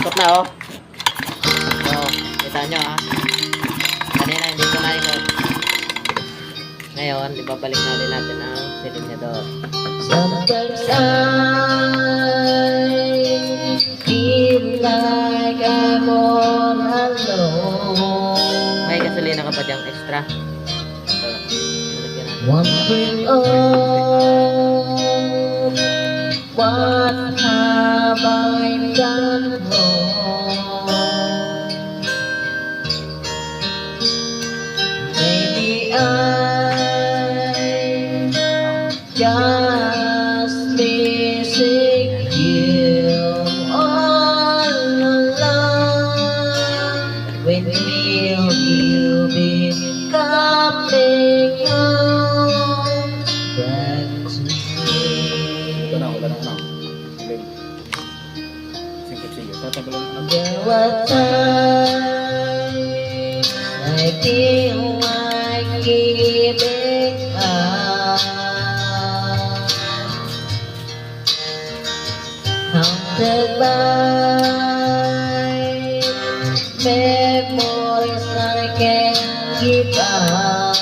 ikot na oh. So, kita nyo ha. Kanina hindi ko na ikot. Ngayon, ibabalik na ulit natin ang silinyador. Sometimes I feel like I'm all alone. May gasolina ka pa diyang extra. Wondering what have I done wrong? Maybe I'm just missing you all alone. When will you be coming home back to me? There were times I feel like giving up. Haunted by memories I can't give up.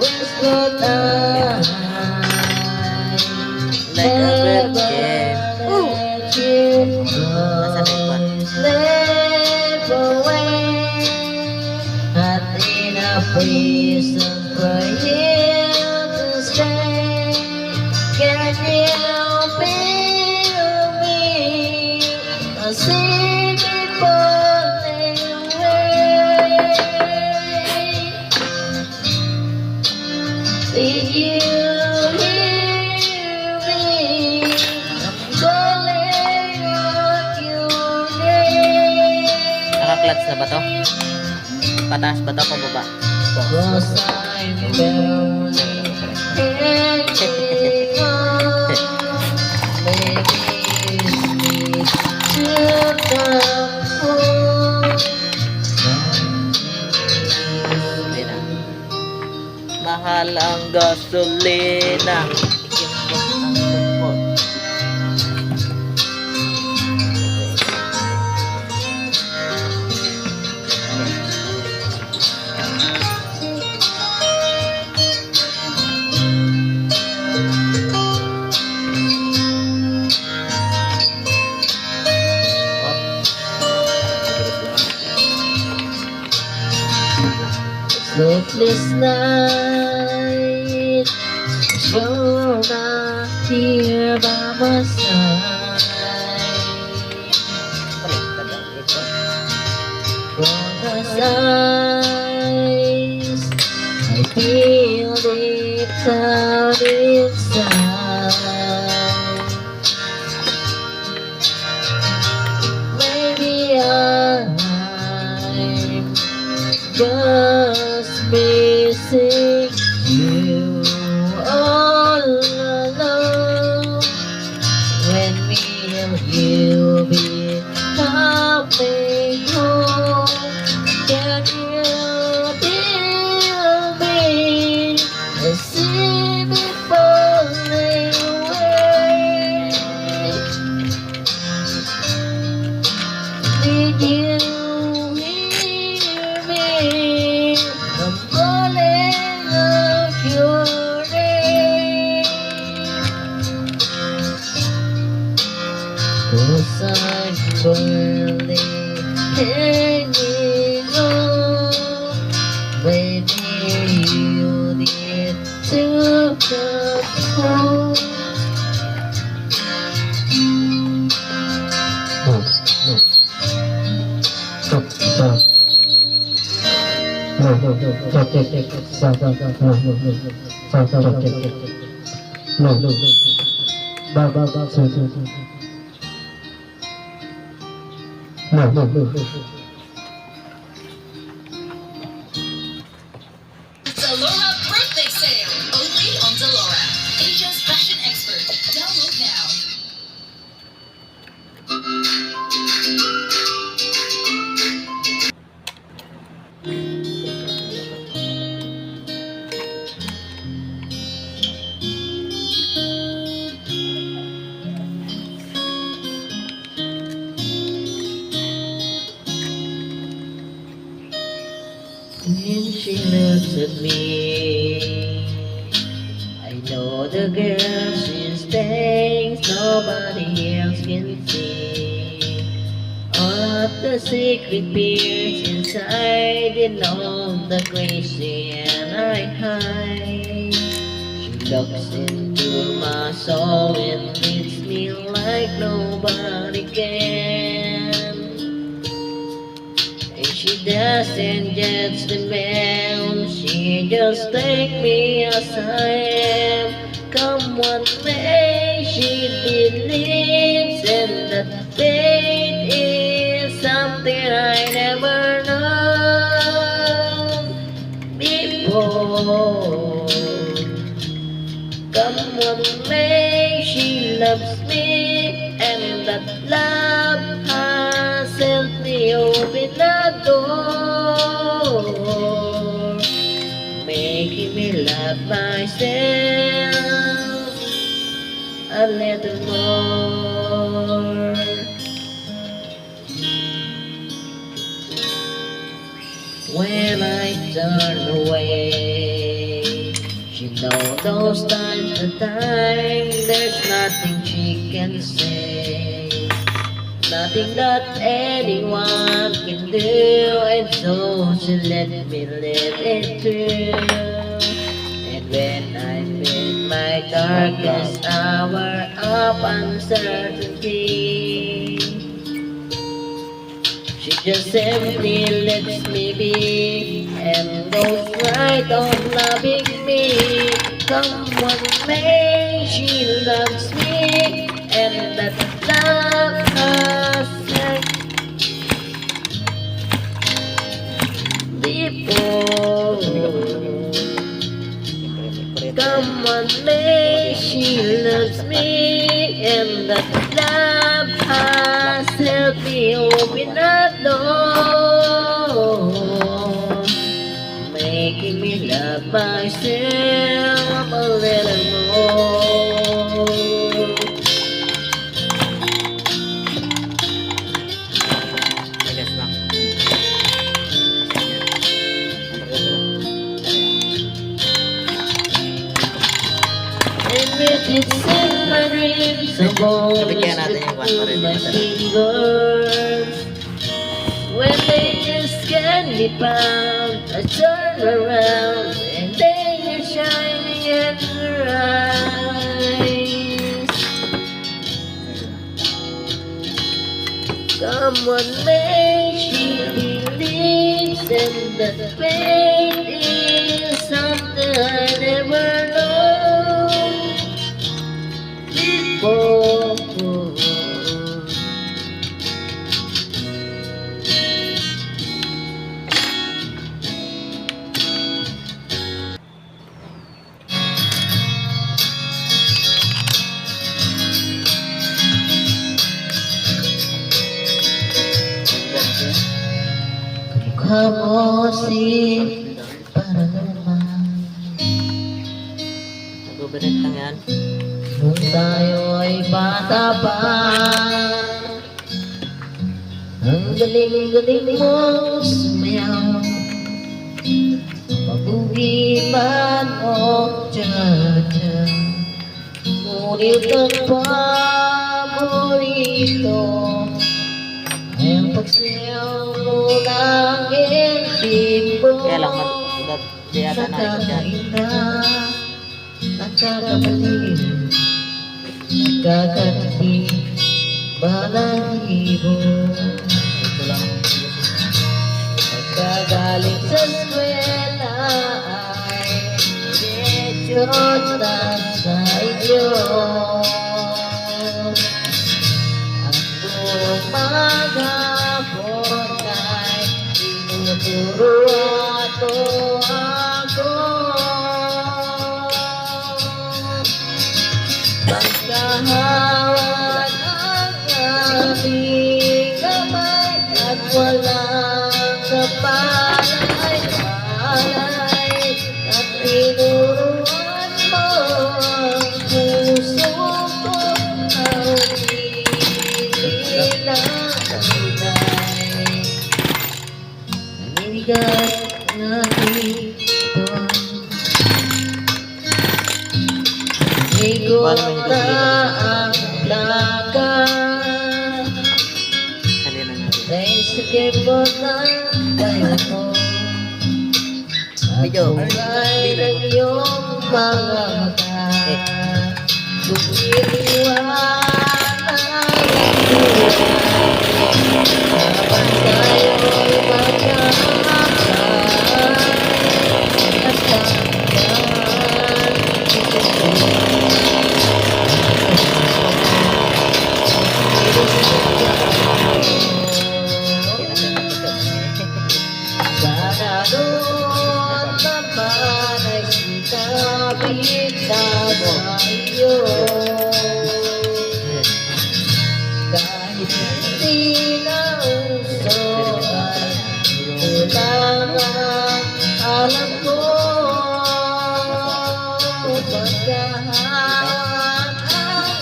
Wish that I Like a never virgin. let you Nasa go. next one. Slip away. Not in a prison for you to stay. Can you feel me? I see me falling away. Did you hear me? I'm calling out your name. Naka-clutch na ba to? Pataas ba to? Pababa? Cause I'm bound hanging on. Maybe it's to come home. Hindi na. Mahal ang gasolina. Ikimbot ang tupot. Sleepless night, you're not here by my side. Baliktad ang ito. From the eyes, I feel it down inside. Maybe I'm just missing you all alone. When will you be coming home? Can you feel me? I see me falling away. Did you hear me? I'm calling out your name. Cause I'm barely hanging on. Maybe you need to come home. Zalora birthday sale. Only on Zalora. Asia's fashion expert. Download now. she looks at me. I know the girl she's things nobody else can see. All of the secret fears inside and all the crazy and I hide. She looks into my soul and leads me like nobody can. And she doesn't judge the man, she just take me as I am. Come what may, she believes in that fate is something I never known before. Come what may, she loves me, and that love has helped me open the door, making me love myself a little more. When I turn away, she knows those times the time there's nothing she can say, nothing that anyone can do, and so she let me live it through. And when I'm in my darkest hour of uncertainty, she just simply lets me be and goes right on loving me. Come what may, she loves me, and that love has helped before. Come what may, she loves me, and that love has helped me open a door, making me love myself a little more. Tigas lang. And with it's in my dreams, I'm always Nabigyan natin yung one para my dito. fingers. When they just can't be found, I turn around and they are shining in her eyes. Come what may, she believes in that fate is something I never known before. Mukha mo si paranormal. Nag-overheat lang yan. Nung tayo ay bata pa, ang galing-galing mong sumayaw. Mabugi man o tsa-tsa, ngunit ang paborito ay ang pagsayaw mo ng hindi mo. Kaya lang, di ata nakikot yan. Nakakabaliw, nakakatitig, balahibo. Ito lang. Pagkagaling sa eskwela ay medyo nasa iyo. Ang buong maghapon ay tinuturo ato ako. Pagkahawak ang aming kamay at walang kapalay-palay, at tinuruan mo ang puso ko na umili ng tunay. Naninigaw mo na tayo mo. Video. Kulay ng iyong mga mata. Kung iniwanan ang buhay, dapat sa'yo'y magkakasal at sana doon naman ay sinabit na sa iyo. Kahit hindi na uso ay kulang ang alam ko. Magkahawan ang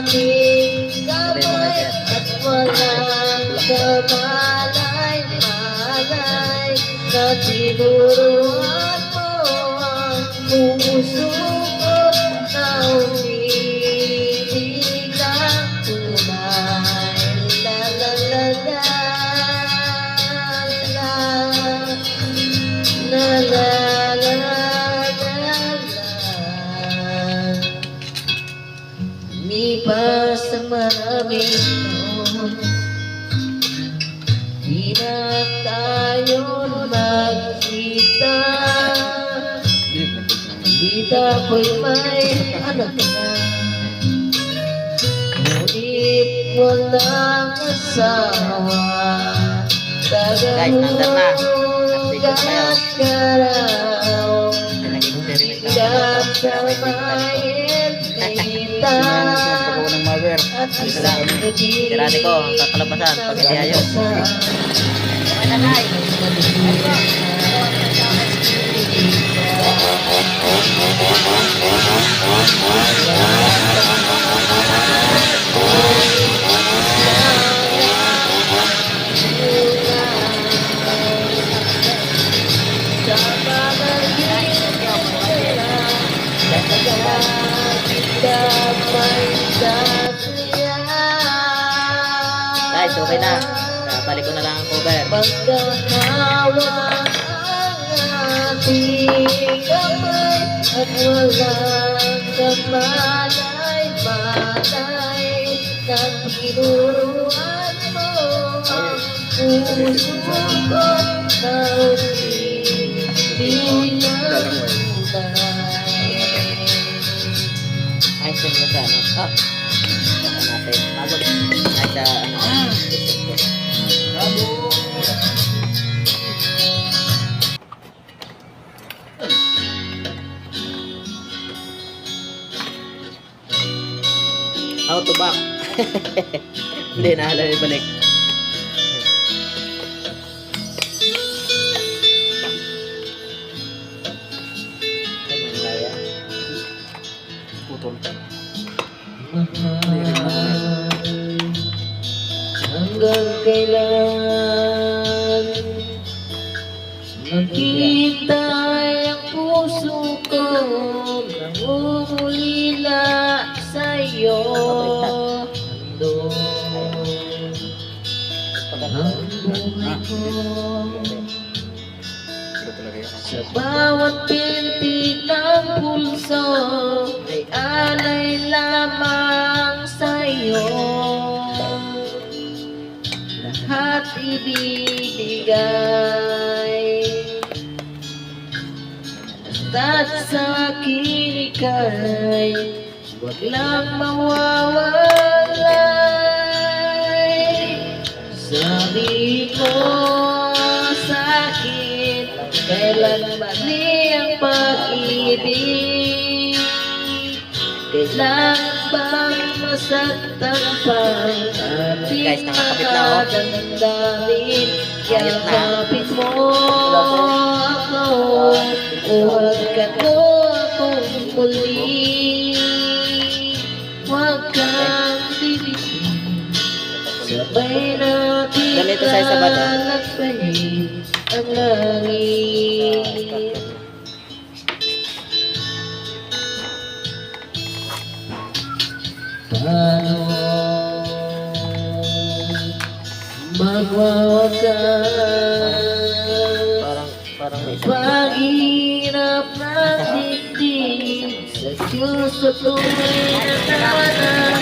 ating kamay at walang kamalay-malay na tinuruan mo ang puso ko na umiinig ng tunay. La la la la la la la la la. Lumipas ang maraming taon, di na tayo magkita. Di tapo'y may anak na, ngunit walang asawa. Guys, nandun na. Tagahugas ka raw, Nag-experiment hirap sa mayin kita. At isang Tirani ko, ang kakalabasan pag hindi ayos. Guys, okay na. Balik ko na lang ang cover. Pagkahawa ang ating kamay at walang kamalay-malay na tinuruan mo ang puso ko na umiinig ng tunay. Ayos din mo sa ano. Ah. Saka natin. Pagod. Ay sa ano. How to back. Hindi na alam ibalik. Putol. Hanggang kailan maghihintay ang puso ko, nangungulila sa'yo. Ang buhay ko sa bawat pintig ng pulso ay alay lamang sa'yo. Lahat ibibigay, basta't sa akin ika'y huwag lang mawawalay. Sabi mo sa'kin, kailan mali ang pag-ibig? Kailan bang masaktan pa ating Guys, nakakapit na ako. damdamin? Ayos na. Yakapin mo ako, huwag ka mo akong muli. Huwag kang bibigyan, sabay natin Ganito sa isa ba to? lalakbayin ang langit. Paano magwawakas. Parang may isang Paghirap ng dibdib sa Diyos sa tunay na tawanan.